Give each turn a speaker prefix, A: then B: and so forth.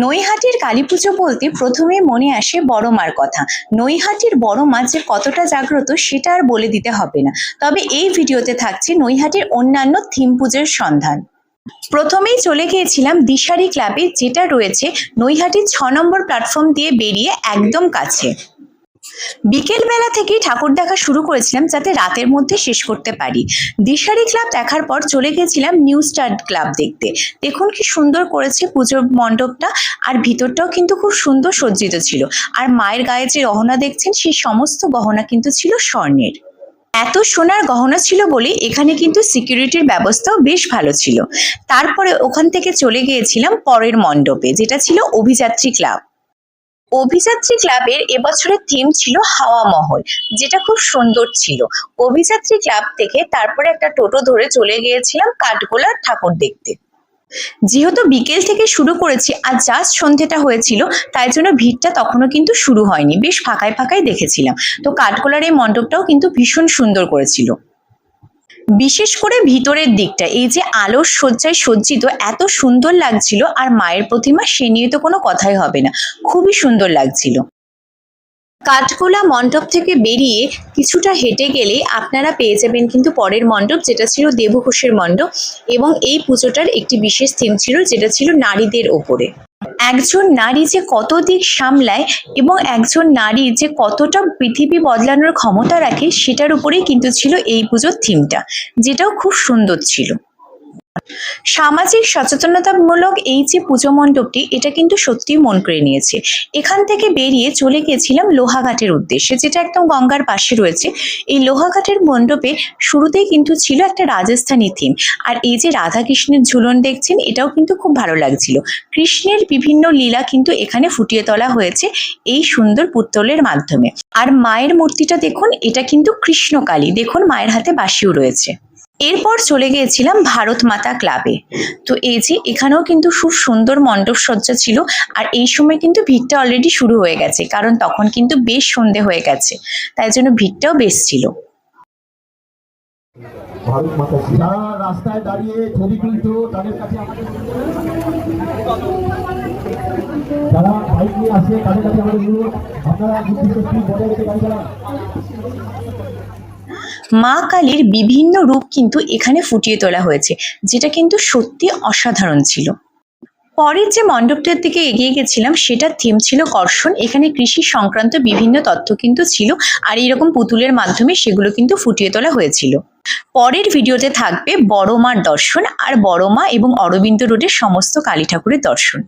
A: নৈহাটির কালী পুজো বলতে প্রথমেই মনে আসে বড় মার কথা। নৈহাটির বড় মা যে কতটা জাগ্রত সেটা আর বলে দিতে হবে না। তবে এই ভিডিওতে থাকছে নৈহাটির অন্যান্য থিম পুজোর সন্ধান। প্রথমেই চলে গিয়েছিলাম দিশারি ক্লাবে, যেটা রয়েছে নৈহাটির 6 নম্বর প্ল্যাটফর্ম দিয়ে বেরিয়ে একদম কাছে। বিকেল বেলা থেকেই ঠাকুর দেখা শুরু করেছিলাম যাতে রাতের মধ্যে শেষ করতে পারি। দিশারি ক্লাব দেখার পর চলে গেছিলাম নিউ স্টার ক্লাব দেখতে। দেখুন কি সুন্দর করেছে পুজোর মণ্ডপটা, আর ভিতরটাও কিন্তু খুব সুন্দর সজ্জিত ছিল। আর মায়ের গায়ে যে গহনা দেখছেন সেই সমস্ত গহনা কিন্তু ছিল স্বর্ণের। এত সোনার গহনা ছিল বলে এখানে কিন্তু সিকিউরিটির ব্যবস্থাও বেশ ভালো ছিল। তারপরে ওখান থেকে চলে গিয়েছিলাম পরের মণ্ডপে, যেটা ছিল অভিযাত্রী ক্লাব। অভিযাত্রী ক্লাবের এবছরের থিম ছিল হাওয়া মহল, যেটা খুব সুন্দর ছিল। অভিযাত্রী ক্লাব থেকে তারপরে একটা টোটো ধরে চলে গিয়েছিলাম কাঠগোলার ঠাকুর দেখতে। যেহেতু বিকেল থেকে শুরু করেছি আর জাস্ট সন্ধ্যেটা হয়েছিল, তাই জন্য ভিড়টা তখনও কিন্তু শুরু হয়নি, বেশ ফাঁকায় ফাঁকায় দেখেছিলাম। তো কাঠগোলার এই মণ্ডপটাও কিন্তু ভীষণ সুন্দর করেছিল। বিশেষ করে ভিতরের দিকটা এই যে আলোর সজ্জায় সজ্জিত, এত সুন্দর লাগছিল। আর মায়ের প্রতিমা, সে নিয়ে তো কোনো কথাই হবে না, খুবই সুন্দর লাগছিল। কাঠগোলা মণ্ডপ থেকে বেরিয়ে কিছুটা হেঁটে গেলে আপনারা পেয়ে যাবেন কিন্তু পরের মণ্ডপ, যেটা ছিল দেবঘোষের মণ্ডপ। এবং এই পুজোটার একটি বিশেষ থিম ছিল, যেটা ছিল নারীদের ওপরে। একজন নারী যে কত দিক সামলায় এবং একজন নারী যে কতটা পৃথিবী বদলানোর ক্ষমতা রাখে, সেটার উপরেই কিন্তু ছিল এই পুজোর থিমটা, যেটাও খুব সুন্দর ছিল। সামাজিক সচেতনতামূলক এই যে পুজো মণ্ডপটি, এটা কিন্তু সত্যি মন কেড়ে নিয়েছে। এখান থেকে বেরিয়ে চলে গিয়েছিলাম লোহাঘাটের উদ্দেশ্যে, যেটা একদম গঙ্গার পাশে রয়েছে। এই লোহাঘাটের মণ্ডপে শুরুতেই কিন্তু ছিল একটা রাজস্থানী থিম। আর এই যে রাধা কৃষ্ণের ঝুলন দেখছেন, এটাও কিন্তু খুব ভালো লাগছিল। কৃষ্ণের বিভিন্ন লীলা কিন্তু এখানে ফুটিয়ে তোলা হয়েছে এই সুন্দর পুত্তলের মাধ্যমে। আর মায়ের মূর্তিটা দেখুন, এটা কিন্তু কৃষ্ণকালী, দেখুন মায়ের হাতে বাঁশিও রয়েছে। এরপর চলে গিয়েছিলাম ভারত মাতা ক্লাবে। তো এই যে এখানেও কিন্তু খুব সুন্দর মণ্ডপ সজ্জা ছিল। আর এই সময় কিন্তু ভিড়টা অলরেডি শুরু হয়ে গেছে, কারণ তখন কিন্তু বেশ সন্ধে হয়ে গেছে, তাই জন্য ভিড়টাও বেশ ছিল।
B: ভারত মাতা যারা রাস্তায় দাঁড়িয়ে ছবি তুলছো তাদের কাছে আমাদের, যারা বাইক নিয়ে আসে তাদের কাছে আমাদের অনুরোধ, আপনারা নির্দিষ্ট স্পিড বজায় রেখে গাড়ি চালান।
A: মা কালীর বিভিন্ন রূপ কিন্তু এখানে ফুটিয়ে তোলা হয়েছে, যেটা কিন্তু সত্যি অসাধারণ ছিল। পরের যে মণ্ডপটার দিকে এগিয়ে গেছিলাম, সেটার থিম ছিল কর্ষণ। এখানে কৃষি সংক্রান্ত বিভিন্ন তথ্য কিন্তু ছিল, আর এইরকম পুতুলের মাধ্যমে সেগুলো কিন্তু ফুটিয়ে তোলা হয়েছিল। পরের ভিডিওতে থাকবে বড় মার দর্শন, আর বড় মা এবং অরবিন্দ রোডের সমস্ত কালী ঠাকুরের দর্শন।